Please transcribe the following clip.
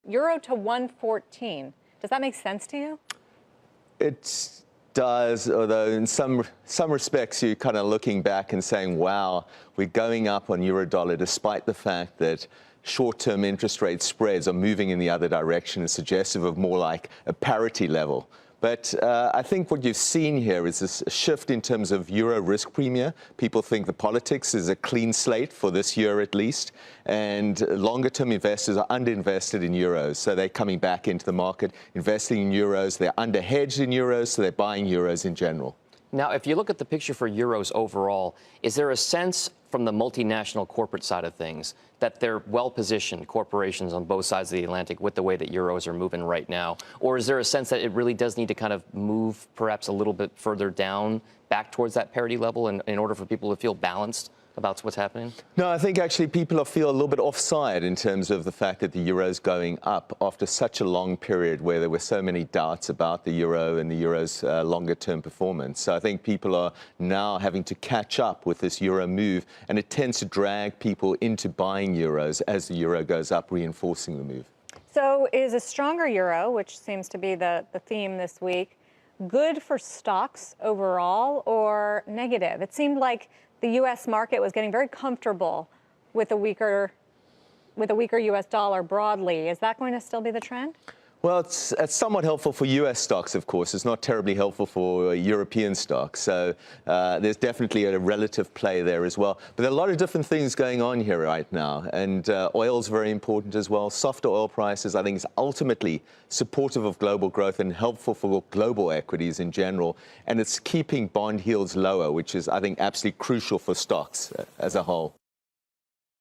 Euro to 114. Does that make sense to you? It does, although in some respects you're kind of looking back and saying, wow, we're going up on euro dollar despite the fact that short-term interest rate spreads are moving in the other direction and suggestive of more like a parity level. But I think what you've seen here is this shift in terms of euro risk premia. People think the politics is a clean slate for this year at least, and longer-term investors are underinvested in euros, so they're coming back into the market, investing in euros. They're underhedged in euros, so they're buying euros in general. Now, if you look at the picture for euros overall, is there a sense from the multinational corporate side of things that they're well-positioned, corporations on both sides of the Atlantic, with the way that euros are moving right now? Or is there a sense that it really does need to kind of move perhaps a little bit further down back towards that parity level in order for people to feel balanced about what's happening? No, I think actually people feel a little bit offside in terms of the fact that the euro is going up after such a long period where there were so many doubts about the euro and the euro's longer-term performance. So I think people are now having to catch up with this euro move, and it tends to drag people into buying euros as the euro goes up, reinforcing the move. So is a stronger euro, which seems to be the theme this week, good for stocks overall or negative? It seemed like the U.S. market was getting very comfortable with a weaker U.S. dollar broadly. Is that going to still be the trend? Well, it's somewhat helpful for U.S. stocks, of course. It's not terribly helpful for European stocks. So there's definitely a relative play there as well. But there are a lot of different things going on here right now. And oil's very important as well. Softer oil prices, I think, is ultimately supportive of global growth and helpful for global equities in general. And it's keeping bond yields lower, which is, I think, absolutely crucial for stocks as a whole.